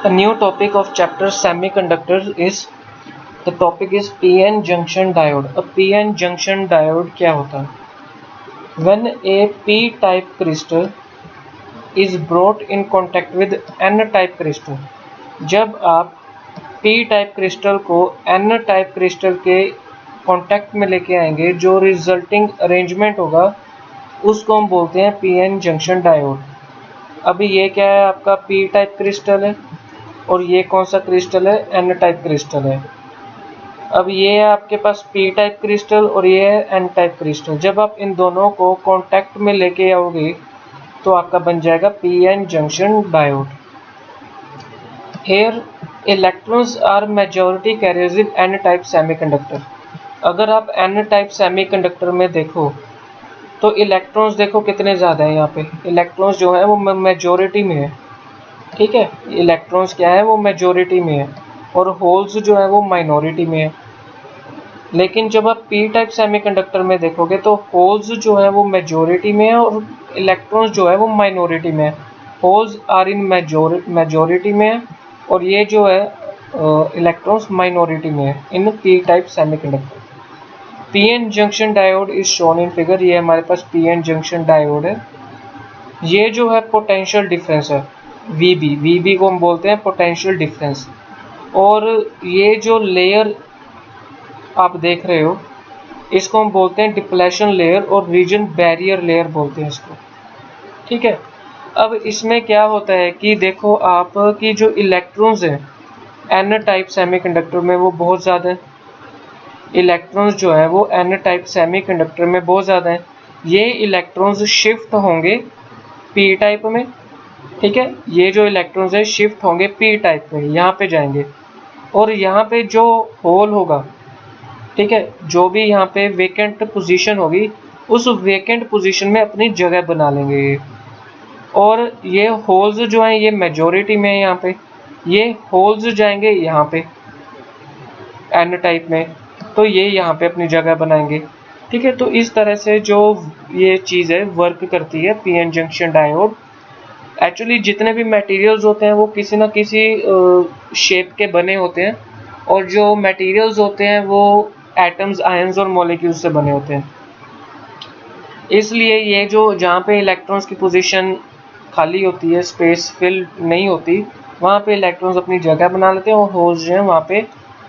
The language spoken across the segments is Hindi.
A new topic of chapter semiconductors is the topic is p-n junction diode. A p-n junction diode क्या होता है? When a p-type crystal is brought in contact with n-type crystal, जब आप p-type crystal को n-type crystal के कांटेक्ट में लेके आएंगे, जो रिजल्टिंग अरेंजमेंट होगा उसको हम बोलते हैं p-n जंक्शन डायोड। अभी ये क्या है, आपका p टाइप क्रिस्टल है और ये कौन सा क्रिस्टल है, n टाइप क्रिस्टल है। अब ये है आपके पास p टाइप क्रिस्टल और ये है n टाइप क्रिस्टल। जब आप इन दोनों को कांटेक्ट में लेके आओगे तो आपका बन जाएगा p-n junction diode. Here electrons are majority carriers in n type semiconductor. अगर आप n टाइप सेमीकंडक्टर में देखो तो इलेक्ट्रॉन्स देखो कितने ज़्यादा है। यहाँ पे इलेक्ट्रॉन्स जो है वो मेजॉरिटी में है, ठीक है। इलेक्ट्रॉन्स क्या है, वो मेजॉरिटी में है और होल्स जो है वो माइनॉरिटी में है। लेकिन जब आप p टाइप सेमीकंडक्टर में देखोगे तो होल्स जो है वो मेजॉरिटी में है और इलेक्ट्रॉन्स जो है वो माइनॉरिटी में है। होल्स आर इन मेजॉरिटी में है और ये जो है इलेक्ट्रॉन्स माइनॉरिटी में है इन p type semiconductor. p-n junction diode is shown in figure. ये हमारे पास p-n जंक्शन डायोड है। ये जो है पोटेंशियल डिफरेंस है VB को हम बोलते हैं पोटेंशियल डिफरेंस। और ये जो लेयर आप देख रहे हो इसको हम बोलते हैं डिप्लेशन लेयर और रीजन बैरियर लेयर बोलते हैं इसको, ठीक है। अब इसमें क्या होता है कि देखो आप कि जो इलेक्ट्रॉन्स हैं n टाइप सेमीकंडक्टर में वो बहुत ज़्यादा है। इलेक्ट्रॉन्स जो है वो n टाइप सेमीकंडक्टर में बहुत ज़्यादा है। ये इलेक्ट्रॉन्स शिफ्ट होंगे p टाइप में, ठीक है। ये जो इलेक्ट्रॉन्स है शिफ्ट होंगे p टाइप में, यहाँ पे जाएंगे और यहाँ पे जो होल होगा, ठीक है, जो भी यहाँ पे वेकेंट पोजीशन होगी उस वेकेंट पोजीशन में अपनी जगह बना लेंगे। और ये होल्स जो हैं ये मेजॉरिटी में है, यहाँ पे ये होल्स जाएंगे यहाँ पे n टाइप में, तो ये यहाँ पे अपनी जगह बनाएंगे, ठीक है। तो इस तरह से जो ये चीज़ है वर्क करती है p-n जंक्शन डायोड। एक्चुअली जितने भी मटेरियल्स होते हैं वो किसी ना किसी शेप के बने होते हैं और जो मटेरियल्स होते हैं वो एटम्स, आयंस और मॉलिक्यूल्स से बने होते हैं। इसलिए ये जो जहाँ पे इलेक्ट्रॉन्स की पोजीशन खाली होती है, स्पेस फिल नहीं होती, वहाँ पे इलेक्ट्रॉन्स अपनी जगह बना लेते हैं और होल्स जो है वहाँ पे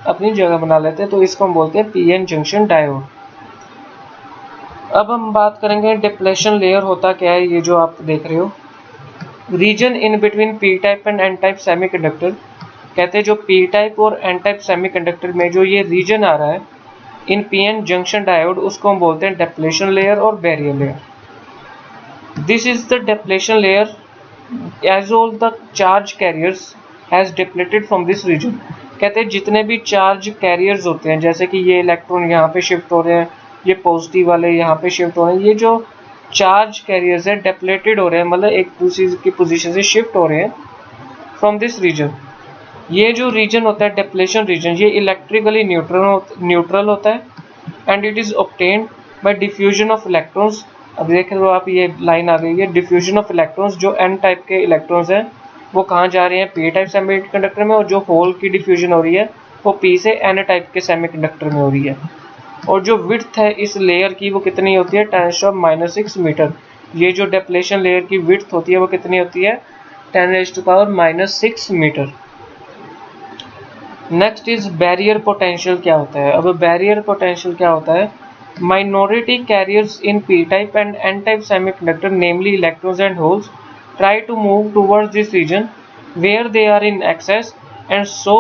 अपनी जगह बना लेते हैं। तो इसको हम बोलते हैं p-n जंक्शन डायोड। अब हम बात करेंगे डिप्लेशन लेयर होता क्या है। ये जो आप देख रहे हो region in between p type and n type semiconductor, कहते हैं जो p टाइप और n टाइप सेमीकंडक्टर में जो ये रीजन आ रहा है इन p-n जंक्शन डायोड, उसको हम बोलते हैं डिप्लेशन लेयर और barrier layer. This is the depletion layer as all the charge carriers has depleted from this region. कहते हैं जितने भी चार्ज कैरियर्स होते हैं, जैसे कि ये इलेक्ट्रॉन यहाँ पे शिफ्ट हो रहे हैं, ये पॉजिटिव वाले यहाँ पे शिफ्ट हो रहे हैं, ये जो चार्ज कैरियर्स है डिप्लेटेड हो रहे हैं, मतलब एक दूसरी की पोजीशन से शिफ्ट हो रहे हैं फ्रॉम दिस रीजन। ये जो रीजन होता है डिप्लेशन रीजन, ये इलेक्ट्रिकली न्यूट्रल होता है and it is obtained by diffusion of electrons. अब देख रहे हो आप ये लाइन आ गई है, डिफ्यूजन ऑफ इलेक्ट्रॉन्स। जो n टाइप के इलेक्ट्रॉन्स हैं वो कहाँ जा रहे हैं, p टाइप सेमीकंडक्टर में, और जो होल की डिफ्यूजन हो रही है वो p से n टाइप के सेमीकंडक्टर में हो रही है। और जो विड्थ है इस लेयर की वो कितनी होती है, 10⁻⁻⁶ मीटर। ये जो डिप्लेशन लेयर की विड्थ होती है वो कितनी होती है, 10⁻⁻⁶ metre. Next is barrier potential क्या होता है। अब बैरियर पोटेंशियल क्या होता है, minority carriers in p type and n type semiconductor namely electrons and holes try to move towards this region where they are in excess and so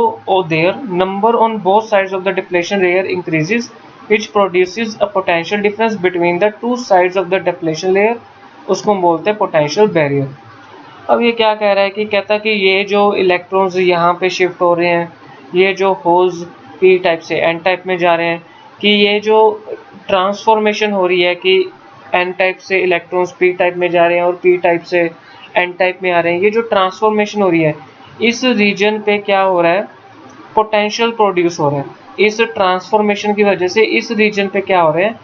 their number on both sides of the depletion layer increases, which produces a potential difference between the two sides of the depletion layer। उसको हम बोलते हैं पोटेंशियल बैरियर। अब ये क्या कह रहा है कि कहता है कि ये जो इलेक्ट्रॉन्स यहाँ पे शिफ्ट हो रहे हैं, ये जो होल्स p टाइप से n टाइप में जा रहे हैं, कि ये जो ट्रांसफॉर्मेशन हो रही है कि n टाइप से इलेक्ट्रॉन्स p टाइप में जा रहे हैं और p टाइप से n टाइप में आ रहे हैं, ये जो ट्रांसफॉर्मेशन हो रही है इस रीजन पे क्या हो रहा है, पोटेंशियल प्रोड्यूस हो रहा है। इस ट्रांसफॉर्मेशन की वजह से इस रीजन पे क्या हो रहा है,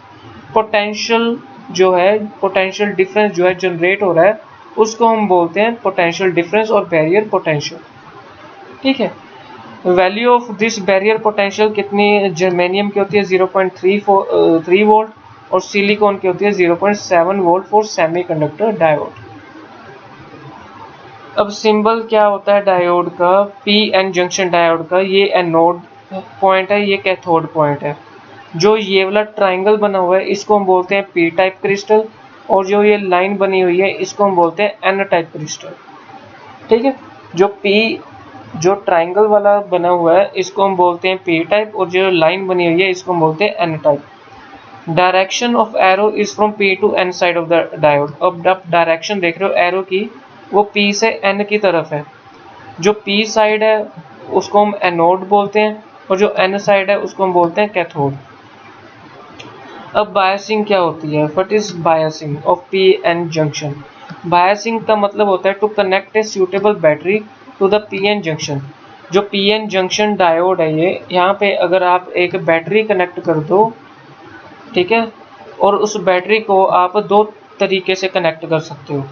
पोटेंशियल जो है, पोटेंशियल डिफरेंस जो है जनरेट हो रहा है, उसको हम बोलते हैं पोटेंशियल डिफरेंस और बैरियर पोटेंशियल। ठीक है। Value of this barrier potential कितनी जर्मेनियम की होती है 0.3 वोल्ट और सिलिकॉन की होती है 0.7 वोल्ट फॉर सेमीकंडक्टर डायोड। अब सिंबल क्या होता है डायोड का, पी एन जंक्शन डायोड का, ये एनोड पॉइंट है, ये कैथोड पॉइंट है। जो ये वाला ट्राइंगल बना हुआ है इसको हम बोलते हैं पी टाइप क्रिस्टल, और जो ये लाइन बनी हुई है इसको हम बोलते हैं एन टाइप क्रिस्टल। ठीक है, जो ट्राइंगल वाला बना हुआ है इसको हम बोलते हैं पी टाइप, और जो लाइन बनी हुई है इसको हम बोलते हैं n type. Direction of arrow is from P to N side of the diode. अब आप डायरेक्शन देख रहे हो एरो की, वो पी से एन की तरफ है। जो पी साइड है उसको हम एनोड बोलते हैं, और जो एन साइड है उसको हम बोलते हैं कैथोड। अब बायसिंग क्या होती है, what is biasing of P N junction. Biasing का मतलब होता है to connect a suitable battery to the P N junction. जो पी एन जंक्शन डायोड है ये, यहाँ पे अगर आप एक बैटरी कनेक्ट कर दो, ठीक है, और उस बैटरी को आप दो तरीके से कनेक्ट कर सकते हो,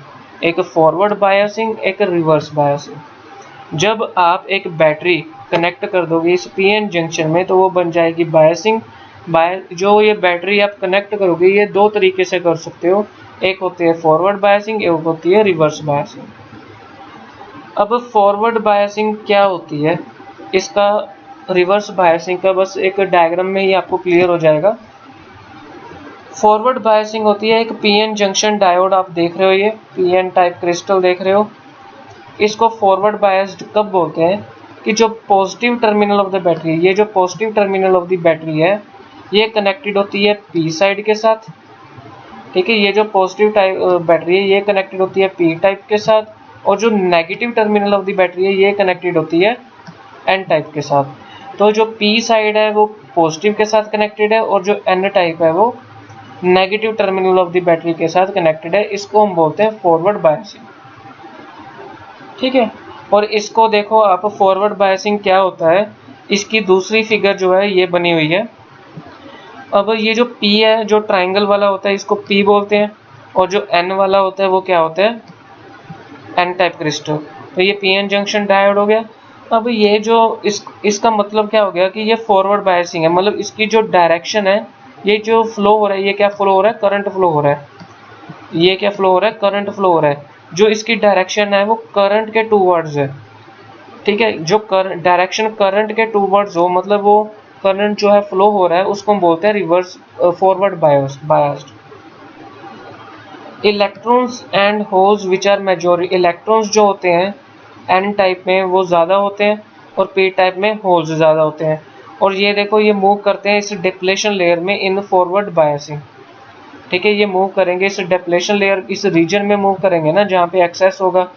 एक फॉरवर्ड बायसिंग, एक रिवर्स बायसिंग। जब आप एक बैटरी कनेक्ट कर दोगे इस पीएन जंक्शन में तो वो बन जाएगी बायसिंग। जो ये बैटरी आप कनेक्ट करोगे ये दो तरीके से कर सकते हो, एक होती है फॉरवर्ड बायसिंग, एक होती है रिवर्स बायसिंग। अब फॉरवर्ड बायसिंग क्या होती है, इसका रिवर्स बायसिंग का बस एक डायग्राम में ही आपको क्लियर हो जाएगा। फॉरवर्ड बायसिंग होती है एक पीएन जंक्शन डायोड, आप देख रहे हो ये पीएन टाइप क्रिस्टल देख रहे हो, इसको फॉरवर्ड बायस्ड कब बोलते हैं कि जो positive terminal of the battery, ये जो positive terminal of the battery है ये कनेक्टेड होती है पी साइड के साथ। ठीक है, ये जो पॉजिटिव टाइप बैटरी है ये कनेक्टेड होती है पी टाइप के साथ, और जो negative terminal of the battery है ये कनेक्टेड होती है एन टाइप के साथ। तो जो पी साइड है वो पॉजिटिव के साथ कनेक्टेड है, और जो एन टाइप है वो negative terminal of the battery के साथ कनेक्टेड है। इसको हम बोलते हैं फॉरवर्ड बायसिंग। ठीक है, और इसको देखो आप, फॉरवर्ड बायसिंग क्या होता है, इसकी दूसरी फिगर जो है ये बनी हुई है। अब ये जो P है, जो ट्राइंगल वाला होता है इसको P बोलते हैं, और जो N वाला होता है वो क्या होता है, N टाइप क्रिस्टल। तो ये PN जंक्शन डायोड हो गया। अब ये जो इसका मतलब क्या हो गया कि ये फॉरवर्ड बायसिंग है, मतलब इसकी जो डायरेक्शन है, ये जो फ्लो हो रहा है, ये क्या फ्लो हो रहा है, करंट फ्लो हो रहा है। ये क्या फ्लो हो रहा है, करंट फ्लो हो रहा है। जो इसकी डायरेक्शन है वो करंट के टूवर्ड्स है। ठीक है, जो डायरेक्शन करंट के टूवर्ड्स हो, मतलब वो करंट जो है फ्लो हो रहा है, उसको हम बोलते हैं reverse forward biased. Electrons and holes which are majority, electrons जो होते हैं एन टाइप में वो ज़्यादा होते हैं, और पी टाइप में होल्स ज़्यादा होते हैं। और ये देखो ये मूव करते हैं इस डिप्लेशन लेयर में इन फॉरवर्ड बायसिंग। ठीक है, ये मूव करेंगे इस डिप्लेशन लेयर, इस रीजन में मूव करेंगे ना जहाँ पे एक्सेस होगा।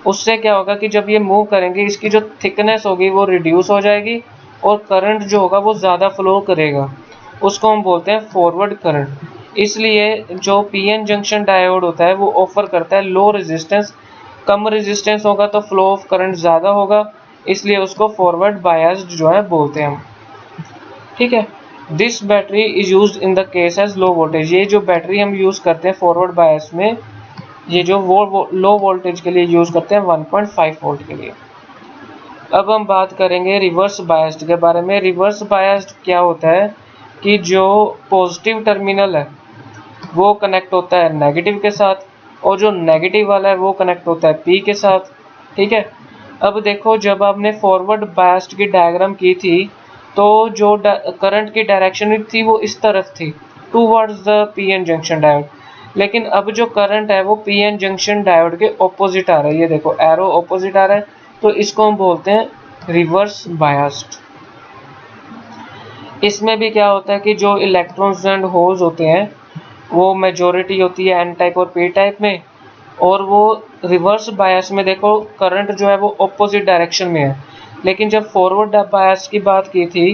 उससे क्या होगा कि जब ये मूव करेंगे इसकी जो थिकनेस होगी वो रिड्यूस हो जाएगी, और करंट जो होगा वो ज़्यादा फ्लो करेगा, उसको हम बोलते हैं फॉरवर्ड करंट। इसलिए जो पीएन जंक्शन डायोड होता है वो ऑफर करता है लो रेजिस्टेंस। कम रेजिस्टेंस होगा तो फ्लो ऑफ करंट ज़्यादा होगा, इसलिए उसको फॉरवर्ड बायस्ड जो है बोलते हैं हम। ठीक है, this battery is use in the case as low voltage. ये जो बैटरी हम यूज़ करते हैं फॉरवर्ड बायस में, ये जो वो लो वोल्टेज के लिए यूज़ करते हैं 1.5 वोल्ट के लिए। अब हम बात करेंगे रिवर्स बायस्ड के बारे में। रिवर्स बायस्ड क्या होता है कि जो पॉजिटिव टर्मिनल है वो कनेक्ट होता है नेगेटिव के साथ, और जो नेगेटिव वाला है वो कनेक्ट होता है पी के साथ। ठीक है, अब देखो जब आपने फॉरवर्ड बायस्ड की डायग्राम की थी तो जो करंट की डायरेक्शन थी वो इस तरफ थी, towards the PN junction diode. लेकिन अब जो करंट है वो पीएन जंक्शन डायोड के ऑपोजिट आ रहा है, ये देखो एरो ऑपोजिट आ रहा है, तो इसको हम बोलते हैं रिवर्स बायस्ड। इसमें भी क्या होता है कि जो इलेक्ट्रॉन्स एंड होल्स होते हैं वो मेजॉरिटी होती है एन टाइप और पी टाइप में, और वो रिवर्स बायस में देखो करंट जो है वो ऑपोजिट डायरेक्शन में है। लेकिन जब फॉरवर्ड बायस की बात की थी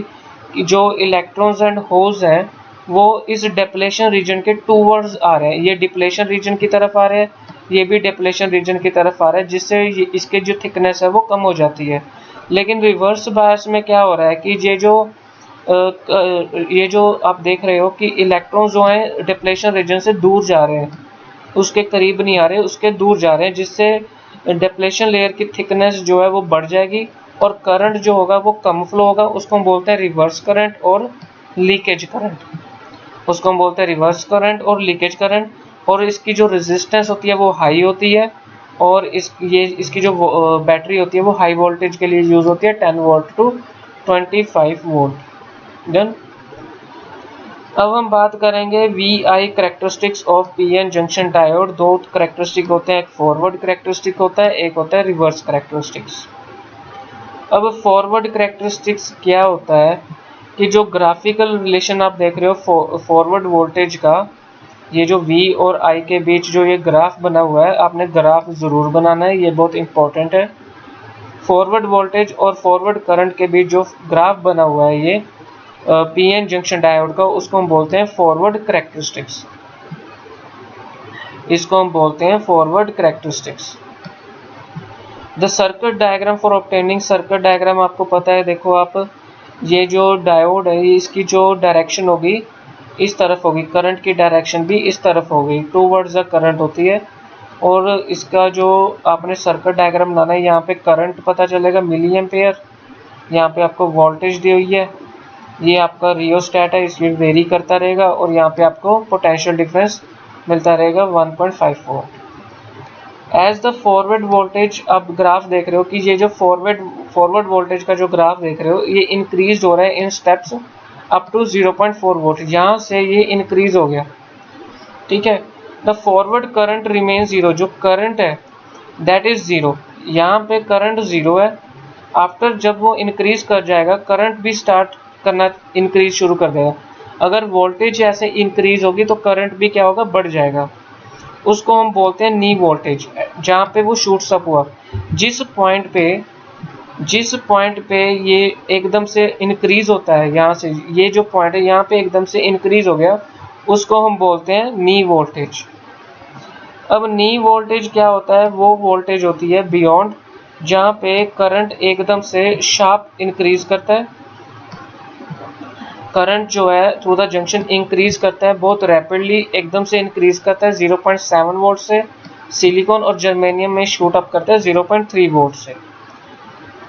कि जो इलेक्ट्रॉन्स एंड होल्स हैं वो इस डिप्लेशन रीजन के टूवर्ड्स आ रहे हैं, ये डिप्लेशन रीजन की तरफ आ रहे हैं, ये भी डिप्लेशन रीजन की तरफ आ रहा है, जिससे इसके जो थिकनेस है वो कम हो जाती है। लेकिन रिवर्स बायस में क्या हो रहा है कि ये जो आप देख रहे हो कि इलेक्ट्रॉन्स जो हैं डिप्लेशन रीजन से दूर जा रहे हैं, उसके करीब नहीं आ रहे, उसके दूर जा रहे हैं, जिससे डिप्लेशन लेयर की थिकनेस जो है वो बढ़ जाएगी, और करंट जो होगा वो कम फ्लो होगा, उसको हम बोलते हैं रिवर्स करंट और लीकेज करंट। उसको हम बोलते हैं रिवर्स करंट और लीकेज करंट। और इसकी जो रेजिस्टेंस होती है वो हाई होती है, और इसकी जो बैटरी होती है वो हाई वोल्टेज के लिए यूज होती है, 10 वोल्ट टू 25 वोल्ट। डन। अब हम बात करेंगे VI characteristics of PN junction diode. दो करेक्टरिस्टिक होते हैं, एक फॉरवर्ड करेक्टरिस्टिक होता है, एक होता है रिवर्स करेक्टरिस्टिक्स। अब फॉरवर्ड करेक्टरिस्टिक्स क्या होता है कि जो ग्राफिकल रिलेशन आप देख रहे हो फॉरवर्ड वोल्टेज का, ये जो V और I के बीच जो ये ग्राफ बना हुआ है, आपने ग्राफ ज़रूर बनाना है, ये बहुत इंपॉर्टेंट है। फॉरवर्ड वोल्टेज और फॉरवर्ड करंट के बीच जो ग्राफ बना हुआ है ये PN जंक्शन डायोड का, उसको हम बोलते हैं फॉरवर्ड करेक्टरिस्टिक्स। इसको हम बोलते हैं forward characteristics. The circuit diagram for obtaining, circuit diagram आपको पता है, देखो आप, ये जो डायोड है इसकी जो डायरेक्शन होगी इस तरफ होगी, करंट की डायरेक्शन भी इस तरफ होगी, टूवर्ड्स द करंट होती है। और इसका जो आपने सर्किट डायग्राम बनाना है, यहाँ पे करंट पता चलेगा मिली एम्पेयर, यहाँ पे आपको वोल्टेज दी हुई है, ये आपका रियोस्टैट है इसलिए वेरी करता रहेगा, और यहाँ पे आपको पोटेंशियल डिफरेंस मिलता रहेगा 1.54। एज द फॉरवर्ड वोल्टेज, अब ग्राफ देख रहे हो कि ये जो फॉरवर्ड वोल्टेज का जो ग्राफ देख रहे हो ये इंक्रीज हो रहा है इन स्टेप्स अप टू 0.4 वोल्ट, यहाँ से ये इंक्रीज हो गया, ठीक है। The forward current remain zero, जो करंट है दैट इज जीरो, यहाँ पे करंट जीरो है। आफ्टर जब वो इंक्रीज कर जाएगा करंट भी स्टार्ट करना इंक्रीज शुरू कर देगा। अगर वोल्टेज ऐसे इंक्रीज होगी तो करंट भी क्या होगा, बढ़ जाएगा। उसको हम बोलते हैं नी वोल्टेज, जहाँ पे वो शूट्स अप हुआ। जिस पॉइंट पे ये एकदम से इंक्रीज होता है, यहाँ से ये जो पॉइंट है यहाँ पे एकदम से इंक्रीज हो गया, उसको हम बोलते हैं नी वोल्टेज। अब नी वोल्टेज क्या होता है, वो वोल्टेज होती है बियॉन्ड, जहाँ पे करंट एकदम से शार्प इंक्रीज करता है। करंट जो है थ्रू द जंक्शन इंक्रीज करता है, बहुत रैपिडली एकदम से इंक्रीज करता है 0.7 वोल्ट से, सिलिकॉन और जर्मेनियम में शूट अप करता है 0.3 वोल्ट से।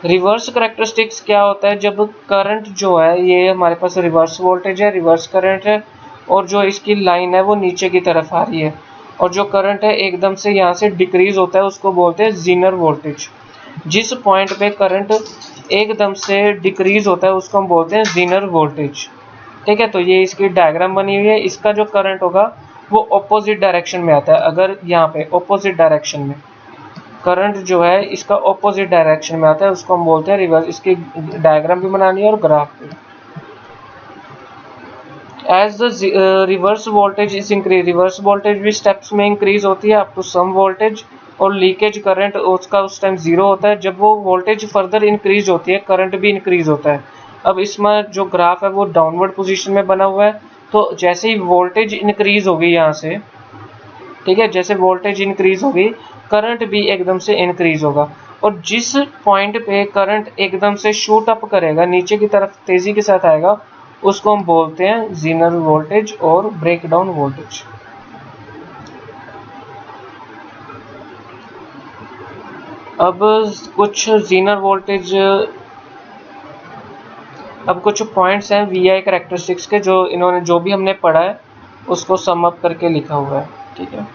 रिवर्स करेक्टरिस्टिक्स क्या होता है, जब करंट जो है ये हमारे पास रिवर्स वोल्टेज है, रिवर्स करंट है, और जो इसकी लाइन है वो नीचे की तरफ आ रही है, और जो करंट है एकदम से यहाँ से डिक्रीज होता है, उसको बोलते हैं जीनर वोल्टेज। जिस पॉइंट पे करंट एकदम से डिक्रीज होता है उसको हम बोलते हैं जीनर वोल्टेज, ठीक है। तो ये इसकी डायग्राम बनी हुई है, इसका जो करंट होगा वो ऑपोजिट डायरेक्शन में आता है। अगर यहाँ पे ऑपोजिट डायरेक्शन में करंट जो है इसका ऑपोजिट डायरेक्शन में आता है, उसको हम बोलते हैं रिवर्स। इसकी डायग्राम भी बनानी है और ग्राफ भी। As the reverse voltage is increase, reverse voltage भी स्टेप्स में इंक्रीज होती है अप टू सम वोल्टेज, और लीकेज करंट उसका उस टाइम जीरो होता है। जब वो वोल्टेज फर्दर इंक्रीज होती है करंट भी इंक्रीज होता है। अब इसमें जो ग्राफ है वो डाउनवर्ड पोजीशन में बना हुआ है, तो जैसे ही वोल्टेज इंक्रीज होगी यहाँ से, ठीक है, जैसे वोल्टेज इंक्रीज होगी करंट भी एकदम से इंक्रीज होगा। और जिस पॉइंट पे करंट एकदम से शूट अप करेगा, नीचे की तरफ तेजी के साथ आएगा, उसको हम बोलते हैं जीनर वोल्टेज और ब्रेकडाउन वोल्टेज। अब कुछ जीनर वोल्टेज, अब कुछ पॉइंट्स हैं VI करेक्टरिस्टिक्स के, जो इन्होंने जो भी हमने पढ़ा है उसको सम अप करके लिखा हुआ है, ठीक है।